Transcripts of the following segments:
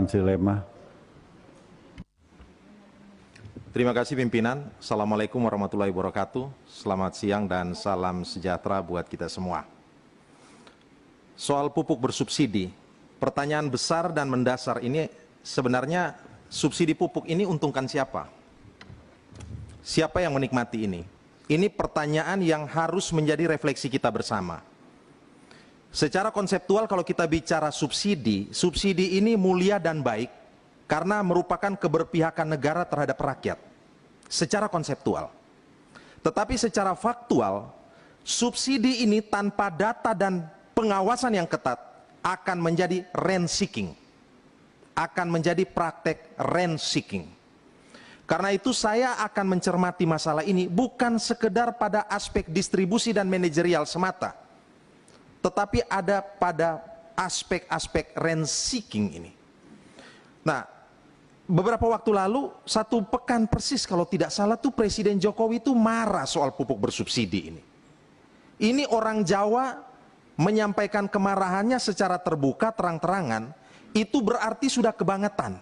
Silema. Terima kasih pimpinan. Assalamualaikum warahmatullahi wabarakatuh. Selamat siang dan salam sejahtera buat kita semua. Soal pupuk bersubsidi, pertanyaan besar dan mendasar ini sebenarnya subsidi pupuk ini untungkan siapa? Siapa yang menikmati ini? Ini pertanyaan yang harus menjadi refleksi kita bersama. Secara konseptual kalau kita bicara subsidi, subsidi ini mulia dan baik karena merupakan keberpihakan negara terhadap rakyat. Secara konseptual. Tetapi secara faktual, subsidi ini tanpa data dan pengawasan yang ketat akan menjadi rent seeking. Akan menjadi praktek rent seeking. Karena itu saya akan mencermati masalah ini bukan sekedar pada aspek distribusi dan manajerial semata, tetapi ada pada aspek-aspek rent seeking ini. Nah, beberapa waktu lalu, 1 pekan persis kalau tidak salah tuh Presiden Jokowi itu marah soal pupuk bersubsidi ini. Ini orang Jawa menyampaikan kemarahannya secara terbuka, terang-terangan, itu berarti sudah kebangetan.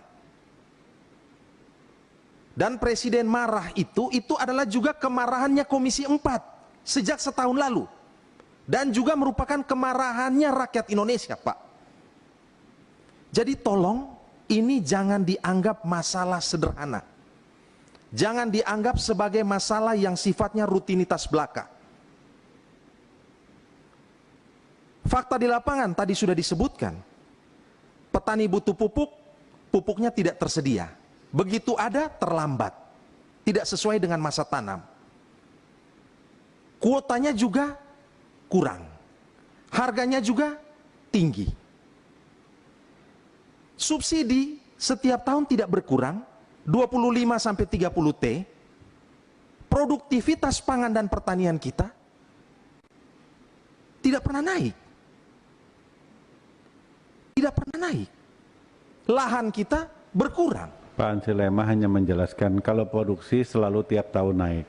Dan Presiden marah itu adalah juga kemarahannya Komisi 4 sejak setahun lalu. Dan juga merupakan kemarahannya rakyat Indonesia, Pak. Jadi tolong, ini jangan dianggap masalah sederhana. Jangan dianggap sebagai masalah yang sifatnya rutinitas belaka. Fakta di lapangan tadi sudah disebutkan. Petani butuh pupuk, pupuknya tidak tersedia. Begitu ada, terlambat. Tidak sesuai dengan masa tanam. Kuotanya juga kurang. Harganya juga tinggi. Subsidi setiap tahun tidak berkurang, 25-30 T. Produktivitas pangan dan pertanian kita tidak pernah naik. Tidak pernah naik. Lahan kita berkurang. Pak Silema hanya menjelaskan kalau produksi selalu tiap tahun naik.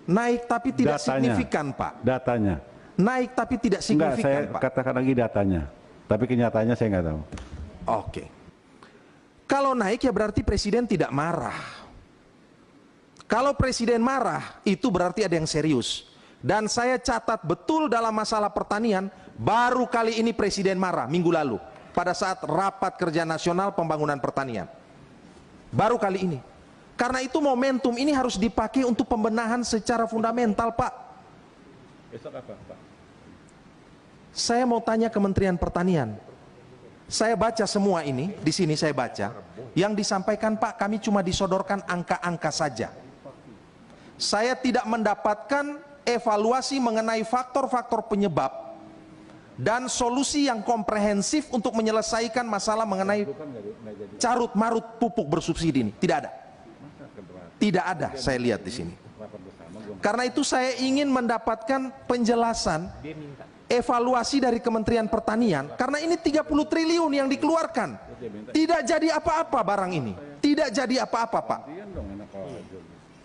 Naik tapi tidak Datanya, signifikan, Pak. Datanya. Naik tapi tidak signifikan, Enggak, saya Pak. katakan lagi datanya. Tapi kenyataannya saya nggak tahu. Oke. Kalau naik ya berarti Presiden tidak marah. Kalau Presiden marah, itu berarti ada yang serius. Dan saya catat betul dalam masalah pertanian, baru kali ini Presiden marah minggu lalu. Pada saat rapat kerja nasional pembangunan pertanian. Baru kali ini. Karena itu momentum ini harus dipakai untuk pembenahan secara fundamental, Pak. Besok apa, Pak? Saya mau tanya Kementerian Pertanian. Saya baca semua ini, di sini saya baca. Yang disampaikan, Pak, kami cuma disodorkan angka-angka saja. Saya tidak mendapatkan evaluasi mengenai faktor-faktor penyebab dan solusi yang komprehensif untuk menyelesaikan masalah mengenai carut-marut pupuk bersubsidi ini. Tidak ada. Tidak ada, saya lihat di sini. Karena itu saya ingin mendapatkan penjelasan evaluasi dari Kementerian Pertanian, karena ini 30 triliun yang dikeluarkan. Tidak jadi apa-apa barang ini. Tidak jadi apa-apa, Pak.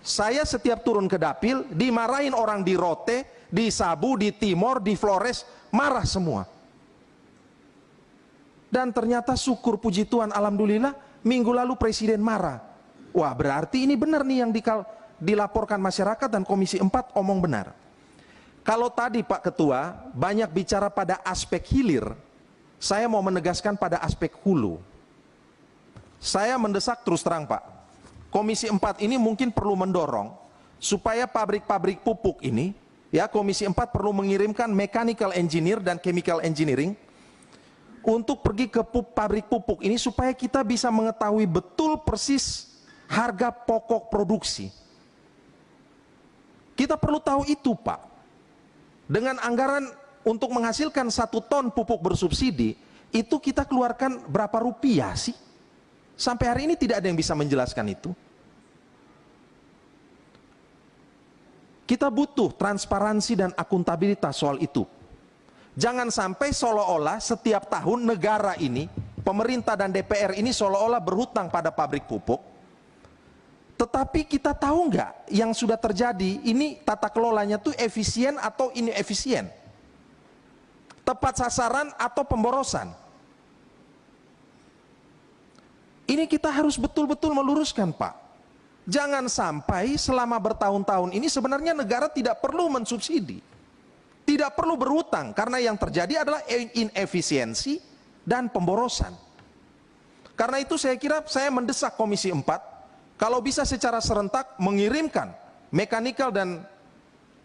Saya setiap turun ke dapil, dimarahin orang di Rote, di Sabu, di Timor, di Flores, marah semua. Dan ternyata syukur puji Tuhan, alhamdulillah, minggu lalu Presiden marah. Wah, berarti ini benar nih yang dilaporkan masyarakat dan Komisi 4 omong benar. Kalau tadi Pak Ketua banyak bicara pada aspek hilir, saya mau menegaskan pada aspek hulu. Saya mendesak terus terang, Pak. Komisi 4 ini mungkin perlu mendorong supaya pabrik-pabrik pupuk ini, ya, Komisi 4 perlu mengirimkan mechanical engineer dan chemical engineering untuk pergi ke pabrik pupuk ini supaya kita bisa mengetahui betul persis harga pokok produksi. Kita perlu tahu itu, Pak. Dengan anggaran untuk menghasilkan 1 ton pupuk bersubsidi, itu kita keluarkan berapa rupiah sih? Sampai hari ini tidak ada yang bisa menjelaskan itu. Kita butuh transparansi dan akuntabilitas soal itu. Jangan sampai seolah-olah setiap tahun negara ini, pemerintah dan DPR ini seolah-olah berhutang pada pabrik pupuk. Tetapi kita tahu nggak yang sudah terjadi ini tata kelolanya tuh efisien atau inefisien, tepat sasaran atau pemborosan. Ini kita harus betul-betul meluruskan, Pak. Jangan sampai selama bertahun-tahun ini sebenarnya negara tidak perlu mensubsidi. Tidak perlu berhutang, karena yang terjadi adalah inefisiensi dan pemborosan. Karena itu saya kira saya mendesak Komisi 4, kalau bisa secara serentak mengirimkan mechanical dan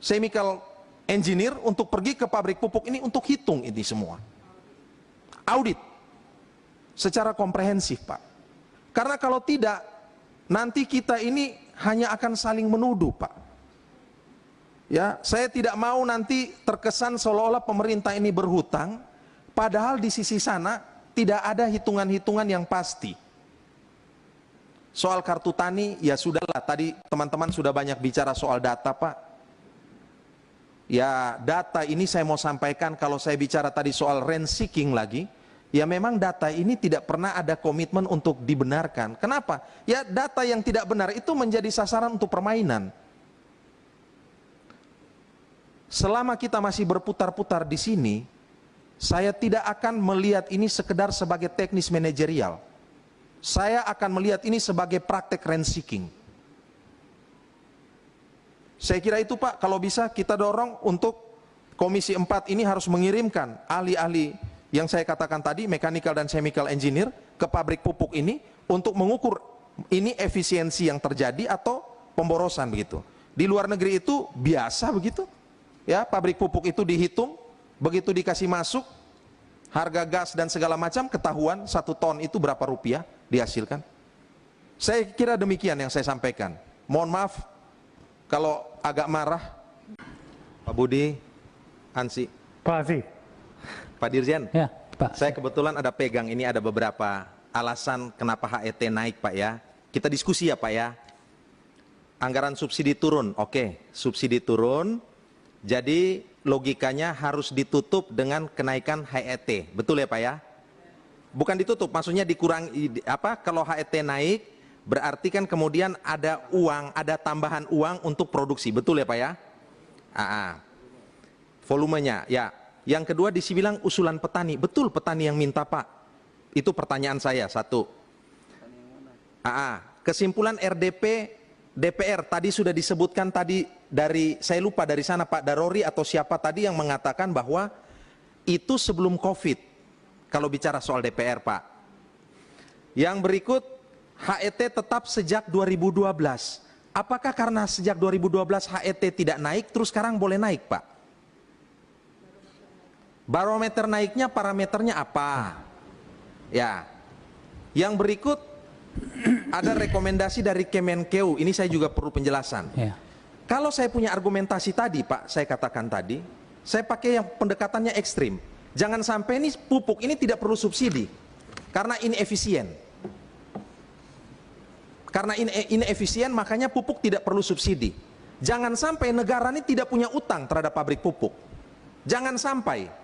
chemical engineer untuk pergi ke pabrik pupuk ini untuk hitung ini semua. Audit secara komprehensif, Pak. Karena kalau tidak, nanti kita ini hanya akan saling menuduh, Pak. Ya, saya tidak mau nanti terkesan seolah-olah pemerintah ini berhutang, padahal di sisi sana tidak ada hitungan-hitungan yang pasti. Soal kartu tani, ya sudahlah, tadi teman-teman sudah banyak bicara soal data, Pak. Ya, data ini saya mau sampaikan, kalau saya bicara tadi soal rent seeking lagi, ya memang data ini tidak pernah ada komitmen untuk dibenarkan. Kenapa? Ya data yang tidak benar itu menjadi sasaran untuk permainan. Selama kita masih berputar-putar di sini, saya tidak akan melihat ini sekedar sebagai teknis manajerial. Saya akan melihat ini sebagai praktek rent seeking. Saya kira itu, Pak, kalau bisa kita dorong untuk Komisi 4 ini harus mengirimkan ahli-ahli yang saya katakan tadi, mechanical dan chemical engineer, ke pabrik pupuk ini untuk mengukur ini efisiensi yang terjadi atau pemborosan begitu. Di luar negeri itu biasa begitu. Ya, pabrik pupuk itu dihitung, begitu dikasih masuk, harga gas dan segala macam ketahuan 1 ton itu berapa rupiah dihasilkan. Saya kira demikian yang saya sampaikan. Mohon maaf kalau agak marah. Pak Budi, Hansi. Pak Hansi. Pak Dirjen, ya, Pak. Saya kebetulan ada pegang ini, ada beberapa alasan kenapa HET naik, Pak ya. Kita diskusi ya, Pak ya. Anggaran subsidi turun, oke, subsidi turun, jadi logikanya harus ditutup dengan kenaikan HET, betul ya Pak ya? Bukan ditutup, maksudnya dikurangi, kalau HET naik, berarti kan kemudian ada uang, ada tambahan uang untuk produksi, betul ya Pak ya? Volumenya, ya. Yang kedua dibilang usulan petani, betul petani yang minta Pak. Itu pertanyaan saya, satu. Kesimpulan RDP, DPR tadi sudah disebutkan tadi dari, saya lupa dari sana Pak Darori atau siapa tadi yang mengatakan bahwa itu sebelum COVID. Kalau bicara soal DPR Pak. Yang berikut, HET tetap sejak 2012. Apakah karena sejak 2012 HET tidak naik, terus sekarang boleh naik Pak? Barometer naiknya parameternya apa? Ya. Yang berikut ada rekomendasi dari Kemenkeu. Ini saya juga perlu penjelasan. Ya. Kalau saya punya argumentasi tadi, Pak, saya katakan tadi, saya pakai yang pendekatannya ekstrim. Jangan sampai ini pupuk ini tidak perlu subsidi karena inefisien. Karena inefisien makanya pupuk tidak perlu subsidi. Jangan sampai negara ini tidak punya utang terhadap pabrik pupuk. Jangan sampai.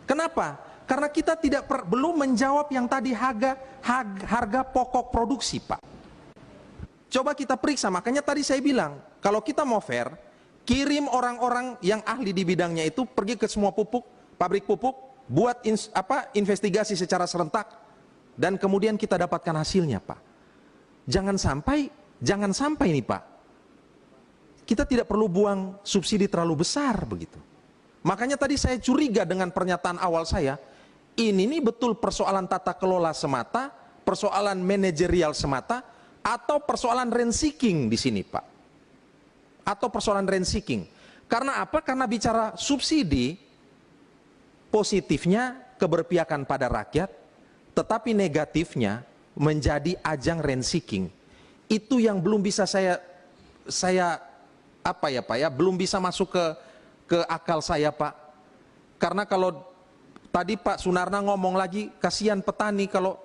Kenapa? Karena kita belum menjawab yang tadi harga pokok produksi, Pak. Coba kita periksa, makanya tadi saya bilang, kalau kita mau fair, kirim orang-orang yang ahli di bidangnya itu pergi ke semua pabrik pupuk, buat investigasi secara serentak, dan kemudian kita dapatkan hasilnya, Pak. Jangan sampai nih, Pak. Kita tidak perlu buang subsidi terlalu besar begitu. Makanya tadi saya curiga dengan pernyataan awal saya, ini nih betul persoalan tata kelola semata, persoalan manajerial semata, atau persoalan rent seeking di sini, Pak. Atau persoalan rent seeking. Karena apa? Karena bicara subsidi, positifnya keberpihakan pada rakyat, tetapi negatifnya menjadi ajang rent seeking. Itu yang belum bisa saya belum bisa masuk ke akal saya, Pak. Karena kalau tadi Pak Sunarna ngomong lagi, kasihan petani kalau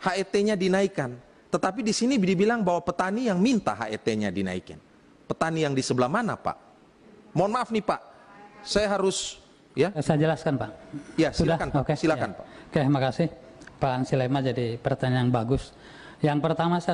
HET-nya dinaikkan. Tetapi di sini dibilang bahwa petani yang minta HET-nya dinaikin. Petani yang di sebelah mana, Pak? Mohon maaf nih, Pak. Saya harus ya. Saya jelaskan, Pak. Ya, silakan, Pak. Oke. Silakan, Ya. Pak. Oke, terima kasih. Pak Hansi Lema, jadi pertanyaan yang bagus. Yang pertama saya